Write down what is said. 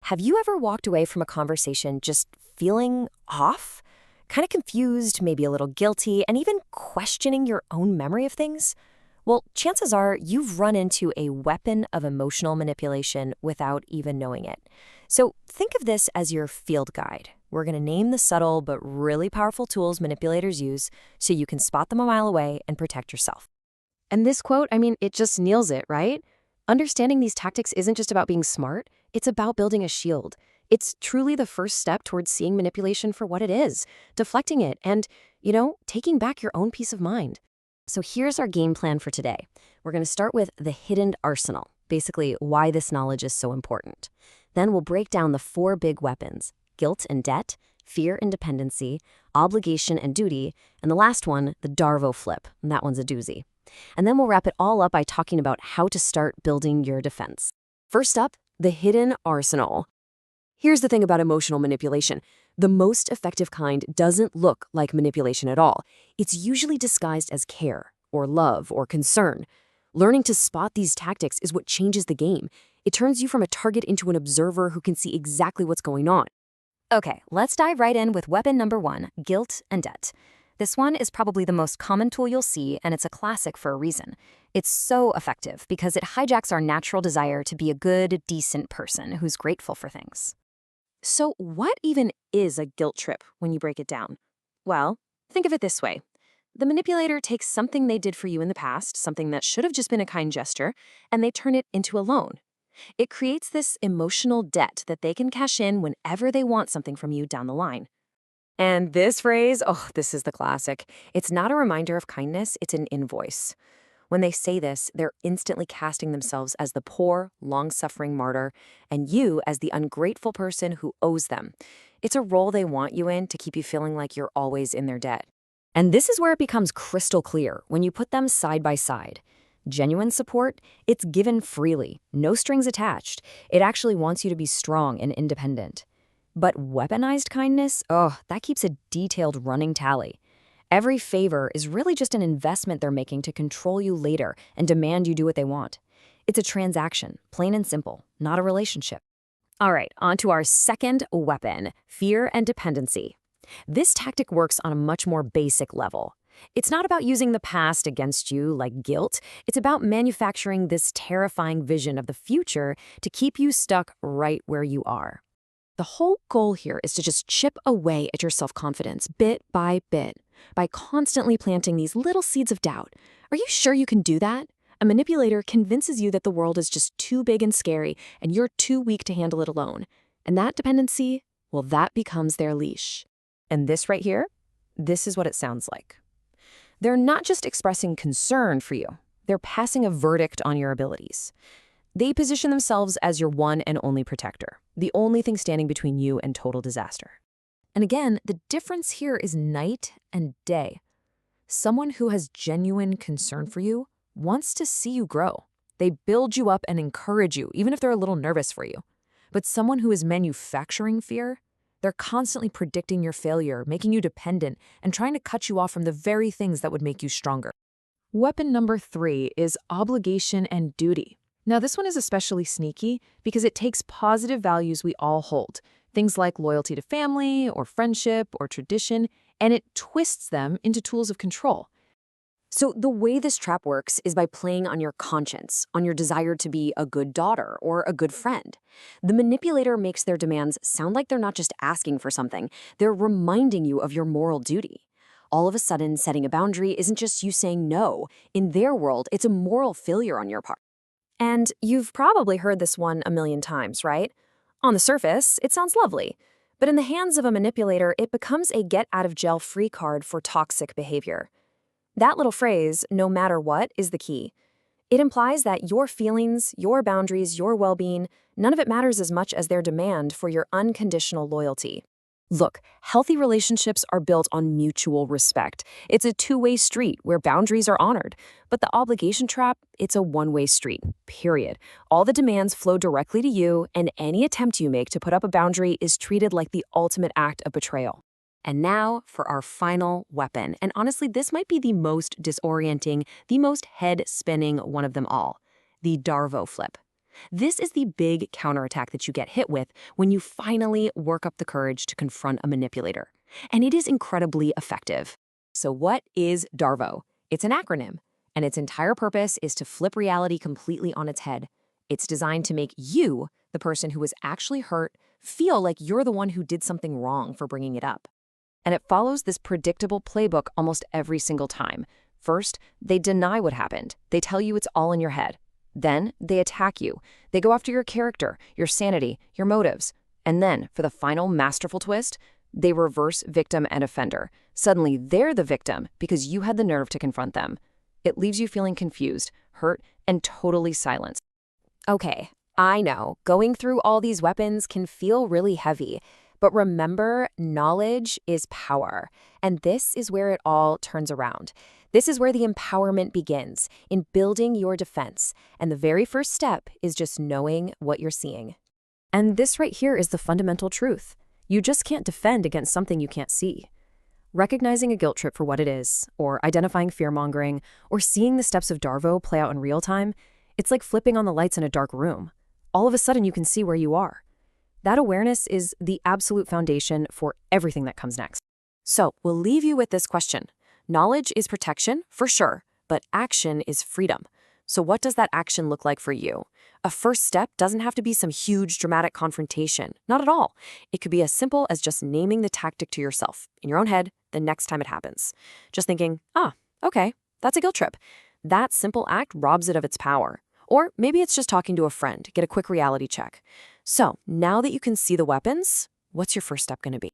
Have you ever walked away from a conversation just feeling off? Kind of confused, maybe a little guilty, and even questioning your own memory of things? Well, chances are you've run into a weapon of emotional manipulation without even knowing it. So think of this as your field guide. We're going to name the subtle but really powerful tools manipulators use so you can spot them a mile away and protect yourself. And this quote, it just nails it, right? Understanding these tactics isn't just about being smart, it's about building a shield. It's truly the first step towards seeing manipulation for what it is, deflecting it, and, taking back your own peace of mind. So here's our game plan for today. We're going to start with the hidden arsenal, basically why this knowledge is so important. Then we'll break down the 4 big weapons: guilt and debt, fear and dependency, obligation and duty, and the last one, the Darvo flip, and that one's a doozy. And then we'll wrap it all up by talking about how to start building your defense. First up, the hidden arsenal. Here's the thing about emotional manipulation. The most effective kind doesn't look like manipulation at all. It's usually disguised as care, or love, or concern. Learning to spot these tactics is what changes the game. It turns you from a target into an observer who can see exactly what's going on. Okay, let's dive right in with weapon number 1, guilt and debt. This one is probably the most common tool you'll see, and it's a classic for a reason. It's so effective because it hijacks our natural desire to be a good, decent person who's grateful for things. So what even is a guilt trip when you break it down? Well, think of it this way. The manipulator takes something they did for you in the past, something that should have just been a kind gesture, and they turn it into a loan. It creates this emotional debt that they can cash in whenever they want something from you down the line. And this phrase, this is the classic. It's not a reminder of kindness, it's an invoice. When they say this, they're instantly casting themselves as the poor, long-suffering martyr, and you as the ungrateful person who owes them. It's a role they want you in to keep you feeling like you're always in their debt. And this is where it becomes crystal clear when you put them side by side. Genuine support, it's given freely, no strings attached. It actually wants you to be strong and independent. But weaponized kindness, that keeps a detailed running tally. Every favor is really just an investment they're making to control you later and demand you do what they want. It's a transaction, plain and simple, not a relationship. All right, on to our second weapon, fear and dependency. This tactic works on a much more basic level. It's not about using the past against you like guilt. It's about manufacturing this terrifying vision of the future to keep you stuck right where you are. The whole goal here is to just chip away at your self-confidence bit by bit by constantly planting these little seeds of doubt. Are you sure you can do that? A manipulator convinces you that the world is just too big and scary and you're too weak to handle it alone. And that dependency, well, that becomes their leash. And this right here, this is what it sounds like. They're not just expressing concern for you. They're passing a verdict on your abilities. They position themselves as your one and only protector, the only thing standing between you and total disaster. And again, the difference here is night and day. Someone who has genuine concern for you wants to see you grow. They build you up and encourage you, even if they're a little nervous for you. But someone who is manufacturing fear, they're constantly predicting your failure, making you dependent, and trying to cut you off from the very things that would make you stronger. Weapon number 3 is obligation and duty. Now, this one is especially sneaky because it takes positive values we all hold, things like loyalty to family or friendship or tradition, and it twists them into tools of control. So the way this trap works is by playing on your conscience, on your desire to be a good daughter or a good friend. The manipulator makes their demands sound like they're not just asking for something, they're reminding you of your moral duty. All of a sudden, setting a boundary isn't just you saying no. In their world, it's a moral failure on your part. And you've probably heard this one a million times, right? On the surface, it sounds lovely. But in the hands of a manipulator, it becomes a get-out-of-jail-free card for toxic behavior. That little phrase, no matter what, is the key. It implies that your feelings, your boundaries, your well-being, none of it matters as much as their demand for your unconditional loyalty. Look, healthy relationships are built on mutual respect. It's a two-way street where boundaries are honored. But the obligation trap, it's a one-way street, period. All the demands flow directly to you, and any attempt you make to put up a boundary is treated like the ultimate act of betrayal. And now for our final weapon. And honestly, this might be the most disorienting, the most head-spinning one of them all, the Darvo flip. This is the big counterattack that you get hit with when you finally work up the courage to confront a manipulator. And it is incredibly effective. So what is DARVO? It's an acronym, and its entire purpose is to flip reality completely on its head. It's designed to make you, the person who was actually hurt, feel like you're the one who did something wrong for bringing it up. And it follows this predictable playbook almost every single time. First, they deny what happened. They tell you it's all in your head. Then, they attack you. They go after your character, your sanity, your motives. And then, for the final masterful twist, they reverse victim and offender. Suddenly, they're the victim because you had the nerve to confront them. It leaves you feeling confused, hurt, and totally silenced. Okay, I know, going through all these weapons can feel really heavy. But remember, knowledge is power. And this is where it all turns around. This is where the empowerment begins, in building your defense. And the very first step is just knowing what you're seeing. And this right here is the fundamental truth. You just can't defend against something you can't see. Recognizing a guilt trip for what it is, or identifying fear-mongering, or seeing the steps of DARVO play out in real time, it's like flipping on the lights in a dark room. All of a sudden you can see where you are. That awareness is the absolute foundation for everything that comes next. So we'll leave you with this question. Knowledge is protection, for sure, but action is freedom. So what does that action look like for you? A first step doesn't have to be some huge dramatic confrontation. Not at all. It could be as simple as just naming the tactic to yourself in your own head the next time it happens. Just thinking, okay, that's a guilt trip. That simple act robs it of its power. Or maybe it's just talking to a friend, get a quick reality check. So now that you can see the weapons, what's your first step going to be?